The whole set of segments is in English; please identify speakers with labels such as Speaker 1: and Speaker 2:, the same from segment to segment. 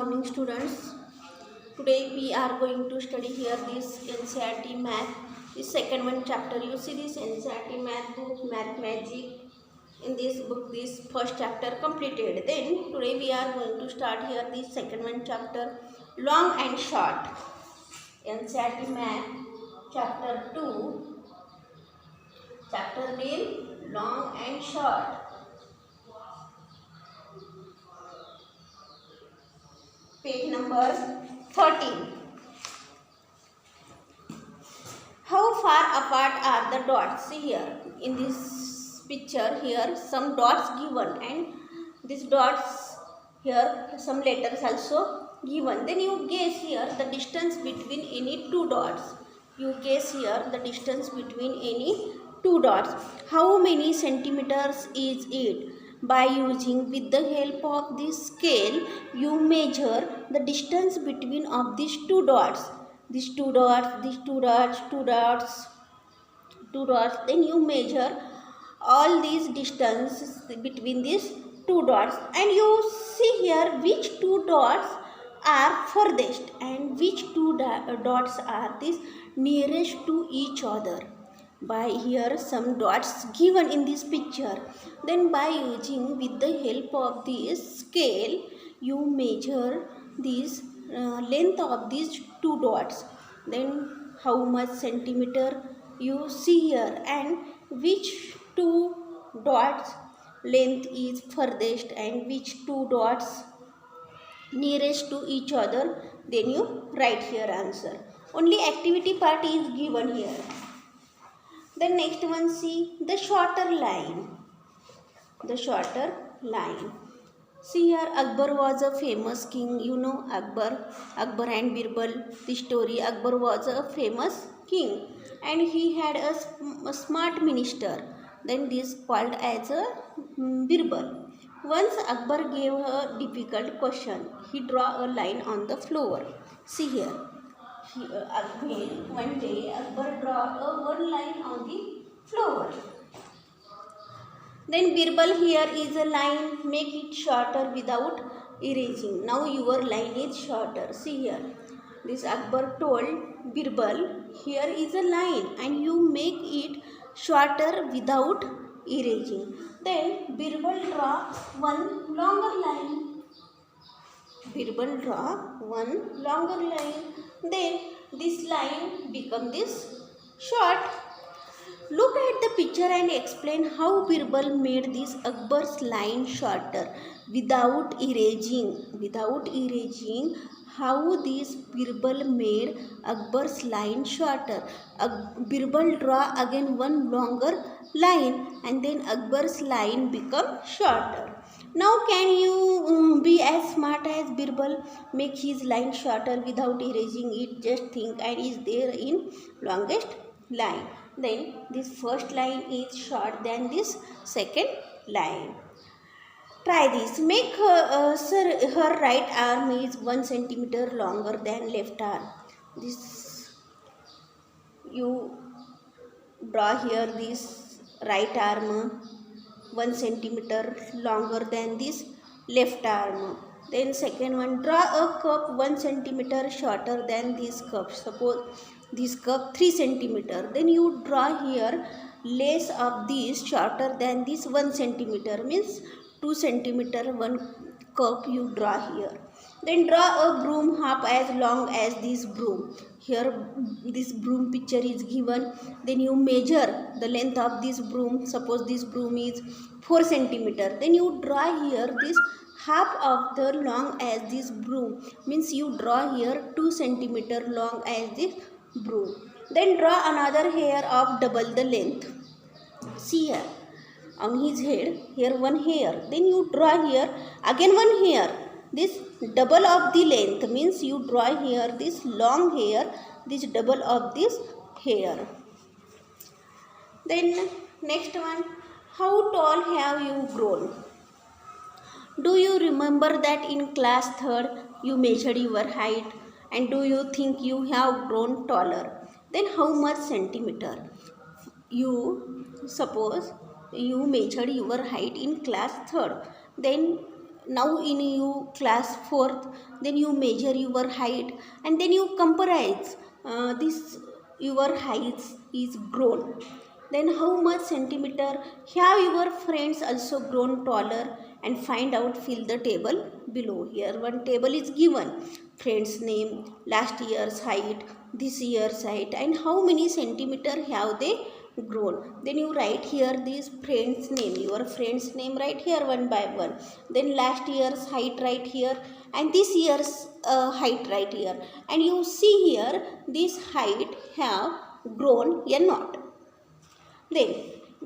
Speaker 1: morning, students. Today we are going to study here this NCERT math. This second one chapter. You see this NCERT math book, Math Magic. In this book, this first chapter completed. Then today we are going to start here this second one chapter, long and short. NCERT math chapter 2. Chapter name long and short. Page number 13. How far apart are the dots? See here in this picture, here some dots given, and these dots here some letters also given. Then you guess here the distance between any two dots. You guess here the distance between any two dots. How many centimeters is it? By using with the help of this scale, you measure the distance between of these two dots. These two dots, these two dots, two dots, two dots. Then you measure all these distances between these two dots, and you see here which two dots are furthest and which two dots are this nearest to each other. By here some dots given in this picture. Then by using with the help of this scale, you measure this length of these two dots. Then how much centimeter you see here, and which two dots length is furthest and which two dots nearest to each other. Then you write here answer. Only activity part is given here. Then next one, see the shorter line. The shorter line. See here, Akbar was a famous king. You know Akbar and Birbal. The story, Akbar was a famous king, and he had a smart minister. Then this called as a Birbal. Once Akbar gave a difficult question. He drew a line on the floor. See here. One day Akbar draw one line on the floor. Then Birbal, here is a line, make it shorter without erasing. Now your line is shorter. See here. This Akbar told Birbal, here is a line and you make it shorter without erasing. Then Birbal draw one longer line. Birbal draw one longer line. Then this line become this short. Look at the picture and explain how Birbal made this Akbar's line shorter without erasing. Without erasing, how this Birbal made Akbar's line shorter. Birbal draw again one longer line, and then Akbar's line become shorter. Now can you be as smart as Birbal? Make his line shorter without erasing it. Just think, and is there in longest line. Then this first line is short than this second line. Try this. Make her right arm is 1 centimeter longer than left arm. This you draw here this right arm 1 centimeter longer than this left arm. Then second one, draw a cup 1 centimeter shorter than this cup. Suppose this cup 3 centimeter. Then you draw here less of this shorter than this 1 centimeter. Means 2 centimeter one cup you draw here. Then draw a broom half as long as this broom. Here this broom picture is given. Then you measure the length of this broom. Suppose this broom is 4 centimeter. Then you draw here this half of the long as this broom. Means you draw here 2 centimeter long as this broom. Then draw another hair of double the length. See here on his head, here one hair. Then you draw here again one hair. This double of the length means you draw here this long hair, this double of this hair. Then next one, how tall have you grown? Do you remember that in class 3rd you measured your height, and do you think you have grown taller? Then how much centimeter? You suppose you measured your height in class 3rd. Then now in you class 4th, then you measure your height and then you compare this your height is grown, then how much centimeter have your friends also grown taller, and find out, fill the table below. Here one table is given, friends name, last year's height, this year's height, and how many centimeter have they grown. Then you write here this friend's name, your friend's name write here one by one, then last year's height right here, and this year's height right here, and you see here this height have grown or not. Then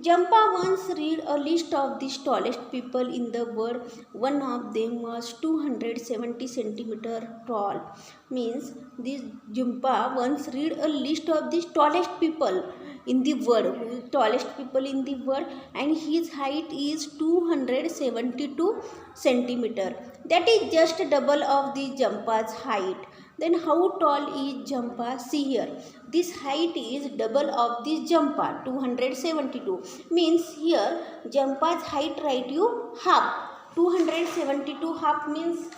Speaker 1: Jampa once read a list of the tallest people in the world. One of them was 270 centimeter tall. Means this Jampa once read a list of the tallest people in the world. Tallest people in the world, and his height is 272 centimeter. That is just double of the Jampa's height. Then how tall is Jampa? See here. This height is double of this Jampa, 272. Means here Jampa's height write you half. 272 half means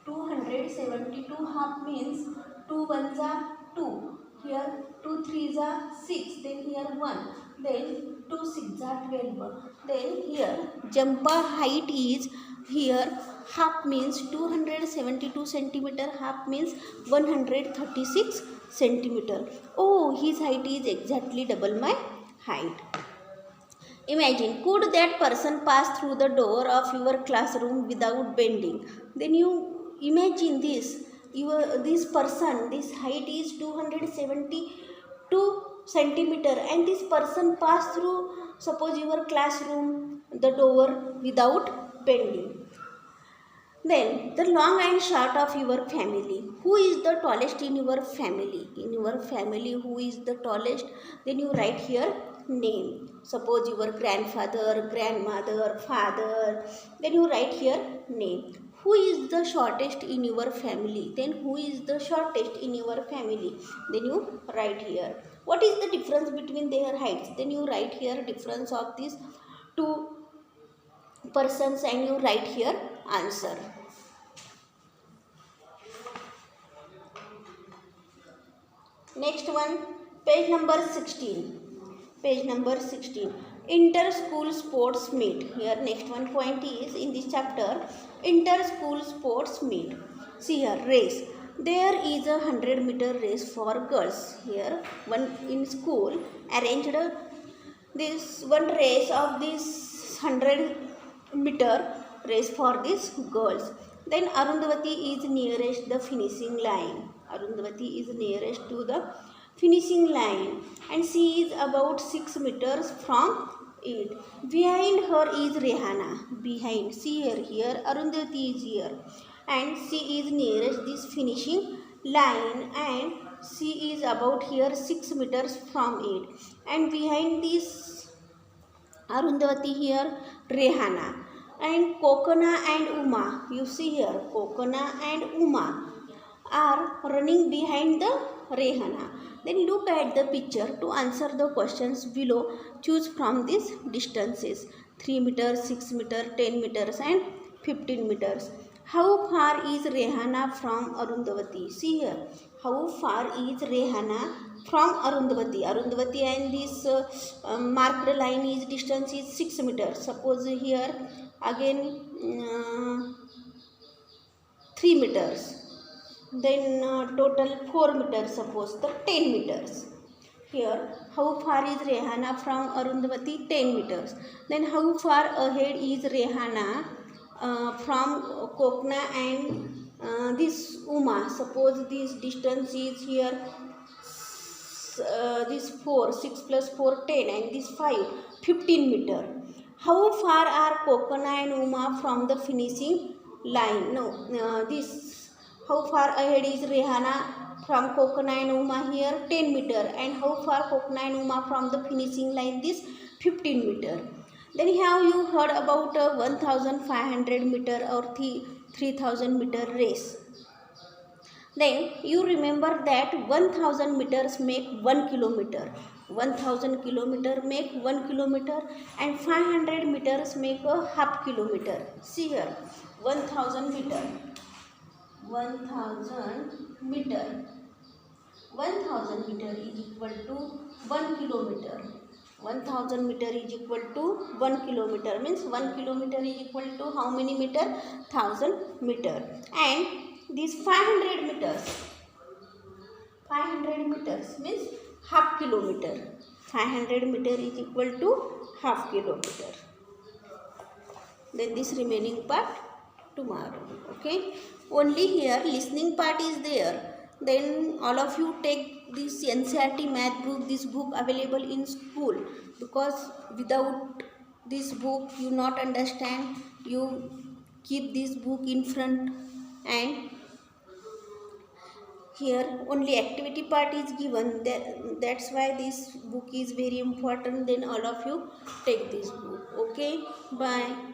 Speaker 1: 272 half means 2 ones are 2. Here 2 threes are 6. Then here 1. Then 2 6 are 12. Then here Jampa height is here half means 272 centimeter, half means 136 centimeter. Oh, his height is exactly double my height. Imagine, could that person pass through the door of your classroom without bending? Then you imagine this, this person, this height is 272 centimeter, and this person pass through, suppose your classroom, the door without bending. Then the long and short of your family. Who is the tallest in your family? In your family, who is the tallest? Then you write here name. Suppose your grandfather, grandmother, father. Then you write here name. Who is the shortest in your family? Then who is the shortest in your family? Then you write here. What is the difference between their heights? Then you write here difference of these two persons, and you write here answer. Next one, page number 16. Page number 16. Inter-school sports meet. Here next one point is in this chapter, inter-school sports meet. See here, race. There is a 100-meter race for girls. Here one in school arranged this one race of this 100-meter race for these girls. Then Arundavati is nearest the finishing line. Arundavati is nearest to the finishing line, and she is about 6 meters from it. Behind her is Rehana. Behind, see here Arundavati is here, and she is nearest this finishing line, and she is about here 6 meters from it. And behind this Arundavati here Rehana, and Kokana and Uma. You see here Kokana and Uma are running behind the Rehana. Then look at the picture to answer the questions below. Choose from these distances: 3 meters, 6 meters, 10 meters and 15 meters. How far is Rehana from Arundavati? See here, how far is Rehana from Arundavati? Arundavati and this marked line is distance is 6 meters. Suppose here again 3 meters. Then total 4 meters, suppose the 10 meters. Here how far is Rehana from Arundavati? 10 meters. Then how far ahead is Rehana from Kokna and this Uma? Suppose this distance is here this 4, 6 plus 4, 10, and this 5, 15 meter. How far are Kokana and Uma from the finishing line? No, this how far ahead is Rehana from Kokana and Uma? Here 10 meter. And how far Kokana and Uma from the finishing line? This 15 meter. Then have you heard about a 1500 meter or 3000 meter race? Then you remember that 1000 meters make 1 kilometer. 1000 kilometer make 1 kilometer, and 500 meters make a half kilometer. See here, 1000 meter. 1000 meter. 1000 meter is equal to 1 kilometer. 1000 meter is equal to 1 kilometer, means 1 kilometer is equal to how many meter? 1000 meter. And these 500 meters, 500 meters means half kilometer. 500 meter is equal to half kilometer. Then this remaining part tomorrow. Okay, only here listening part is there. Then all of you take this NCERT math book, this book available in school, because without this book you not understand. You keep this book in front, and here only activity part is given. That's why this book is very important. Then all of you take this book. Okay, bye.